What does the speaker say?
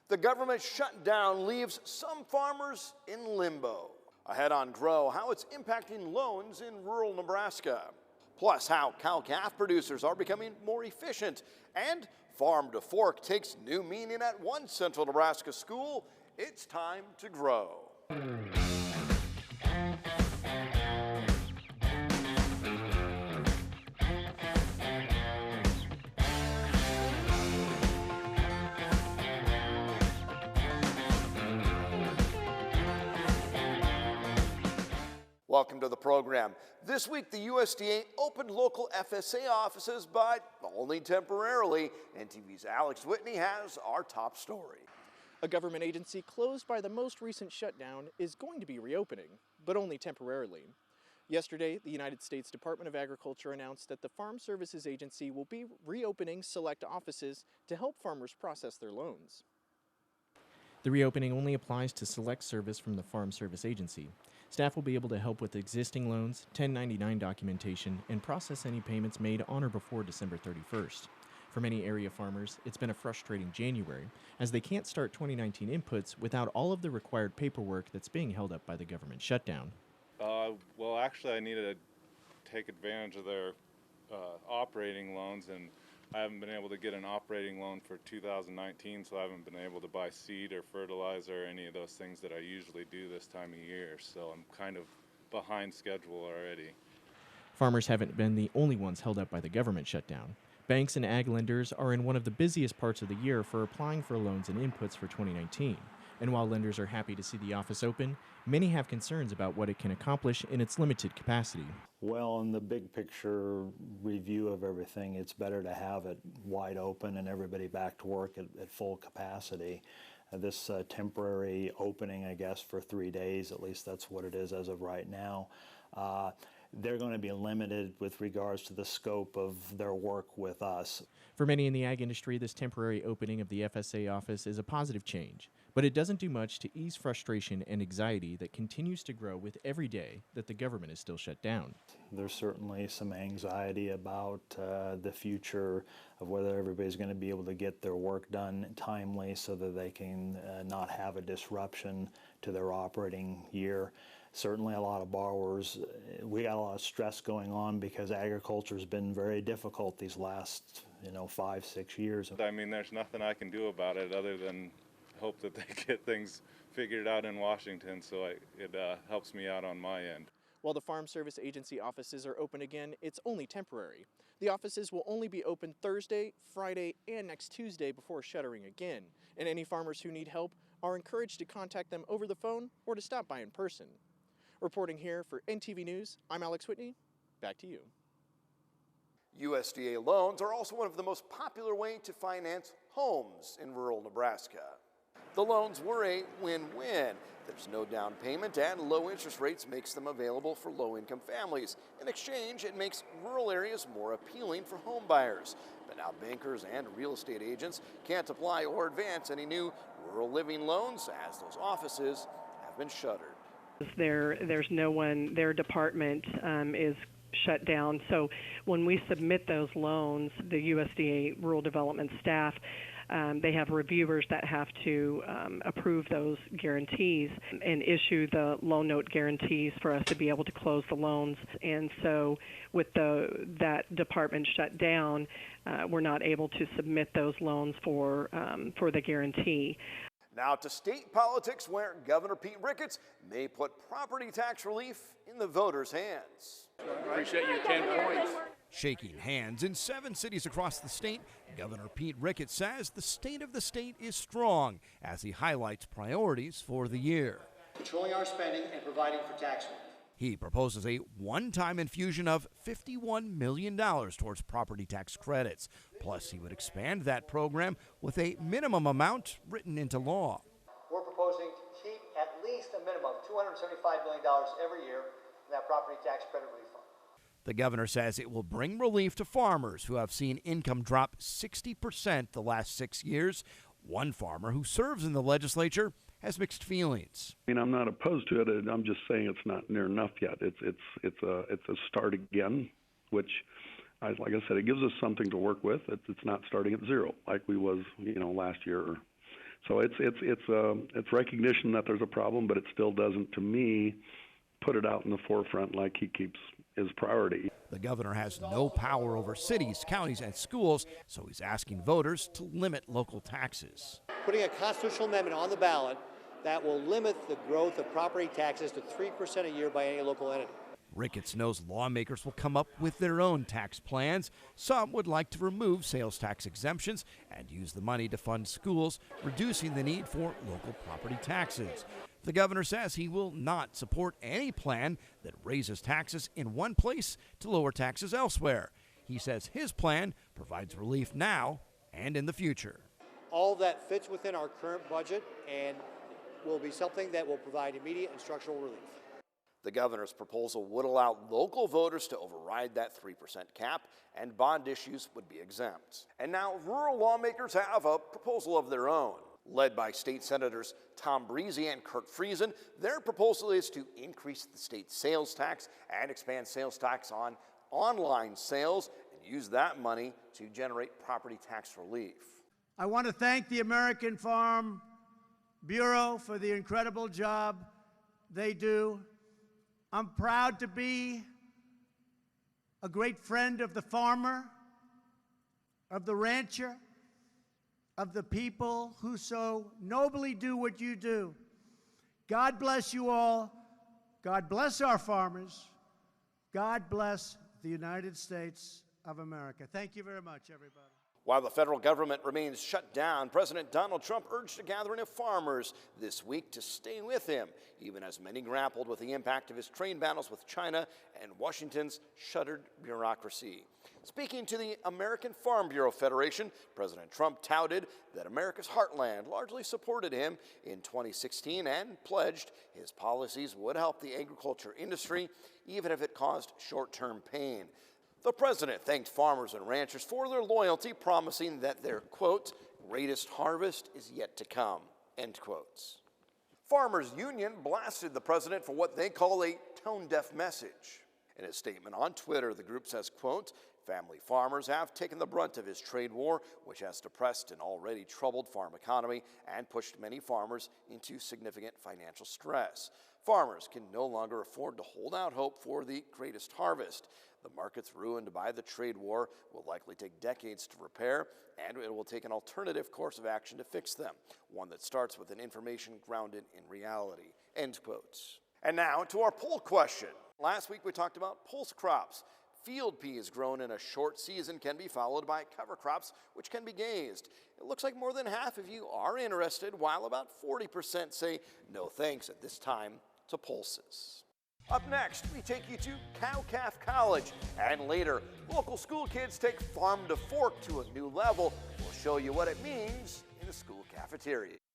The government shutdown leaves some farmers in limbo. Ahead on Grow, how it's impacting loans in rural Nebraska. Plus, how cow-calf producers are becoming more efficient. And Farm to Fork takes new meaning at one central Nebraska school. It's time to grow. Welcome to the program. This week, the USDA opened local FSA offices, but only temporarily. NTV's Alex Whitney has our top story. A government agency closed by the most recent shutdown is going to be reopening, but only temporarily. Yesterday, the United States Department of Agriculture announced that the Farm Services Agency will be reopening select offices to help farmers process their loans. The reopening only applies to select service from the Farm Service Agency. Staff will be able to help with existing loans, 1099 documentation, and process any payments made on or before December 31st. For many area farmers, it's been a frustrating January, as they can't start 2019 inputs without all of the required paperwork that's being held up by the government shutdown. Well, actually, I needed to take advantage of their operating loans, and I haven't been able to get an operating loan for 2019, so I haven't been able to buy seed or fertilizer or any of those things that I usually do this time of year, so I'm kind of behind schedule already. Farmers haven't been the only ones held up by the government shutdown. Banks and ag lenders are in one of the busiest parts of the year for applying for loans and inputs for 2019. And while lenders are happy to see the office open, many have concerns about what it can accomplish in its limited capacity. Well, in the big picture review of everything, it's better to have it wide open and everybody back to work at full capacity. This temporary opening, I guess, for 3 days, at least that's what it is as of right now, they're going to be limited with regards to the scope of their work with us. For many in the ag industry, this temporary opening of the FSA office is a positive change, but it doesn't do much to ease frustration and anxiety that continues to grow with every day that the government is still shut down. There's certainly some anxiety about the future of whether everybody's going to be able to get their work done timely so that they can not have a disruption to their operating year. Certainly a lot of borrowers, we got a lot of stress going on because agriculture has been very difficult these last 5-6 years. I mean, there's nothing I can do about it other than hope that they get things figured out in Washington, so it helps me out on my end. While the Farm Service Agency offices are open again, it's only temporary. The offices will only be open Thursday, Friday, and next Tuesday before shuttering again, and any farmers who need help are encouraged to contact them over the phone or to stop by in person. Reporting here for NTV News, I'm Alex Whitney. Back to you. USDA loans are also one of the most popular ways to finance homes in rural Nebraska. The loans were a win-win. There's no down payment and low interest rates makes them available for low-income families. In exchange, it makes rural areas more appealing for home buyers. But now bankers and real estate agents can't apply or advance any new rural living loans as those offices have been shuttered. There's no one, their department is shut down. So when we submit those loans, the USDA Rural Development staff, they have reviewers that have to approve those guarantees and issue the loan note guarantees for us to be able to close the loans. And so with that department shut down, we're not able to submit those loans for the guarantee. Now to state politics, where Governor Pete Ricketts may put property tax relief in the voters' hands. Appreciate your 10 points. Shaking hands in 7 cities across the state, Governor Pete Ricketts says the state of the state is strong as he highlights priorities for the year. Controlling our spending and providing for tax relief. He proposes a one-time infusion of $51 million towards property tax credits. Plus, he would expand that program with a minimum amount written into law. We're proposing to keep at least a minimum of $275 million every year in that property tax credit relief fund. The governor says it will bring relief to farmers who have seen income drop 60% the last 6 years. One farmer who serves in the legislature has mixed feelings. I mean, I'm not opposed to it. I'm just saying it's not near enough yet. It's a start again, which, like I said, it gives us something to work with. It's not starting at zero like we was, last year or So it's recognition that there's a problem, but it still doesn't, to me, put it out in the forefront like he keeps his priority. The governor has no power over cities, counties, and schools, so he's asking voters to limit local taxes. Putting a constitutional amendment on the ballot that will limit the growth of property taxes to 3% a year by any local entity. Ricketts knows lawmakers will come up with their own tax plans. Some would like to remove sales tax exemptions and use the money to fund schools, reducing the need for local property taxes. The governor says he will not support any plan that raises taxes in one place to lower taxes elsewhere. He says his plan provides relief now and in the future. All that fits within our current budget and will be something that will provide immediate and structural relief. The governor's proposal would allow local voters to override that 3% cap, and bond issues would be exempt. And now rural lawmakers have a proposal of their own. Led by state senators Tom Breezy and Kurt Friesen, their proposal is to increase the state sales tax and expand sales tax on online sales and use that money to generate property tax relief. I want to thank the American Farm Bureau for the incredible job they do. I'm proud to be a great friend of the farmer, of the rancher, of the people who so nobly do what you do. God bless you all. God bless our farmers. God bless the United States of America. Thank you very much, everybody. While the federal government remains shut down, President Donald Trump urged a gathering of farmers this week to stay with him, even as many grappled with the impact of his trade battles with China and Washington's shuttered bureaucracy. Speaking to the American Farm Bureau Federation, President Trump touted that America's heartland largely supported him in 2016 and pledged his policies would help the agriculture industry, even if it caused short-term pain. The president thanked farmers and ranchers for their loyalty, promising that their, quote, greatest harvest is yet to come, end quotes. Farmers Union blasted the president for what they call a tone-deaf message. In a statement on Twitter, the group says, quote, family farmers have taken the brunt of his trade war, which has depressed an already troubled farm economy and pushed many farmers into significant financial stress. Farmers can no longer afford to hold out hope for the greatest harvest. The markets ruined by the trade war will likely take decades to repair, and it will take an alternative course of action to fix them, one that starts with an information grounded in reality, end quotes. And now to our poll question. Last week we talked about pulse crops. Field peas grown in a short season can be followed by cover crops, which can be gazed. It looks like more than half of you are interested, while about 40% say no thanks at this time to pulses. Up next, we take you to Cow-Calf College, and later, local school kids take farm to fork to a new level. We'll show you what it means in the school cafeteria.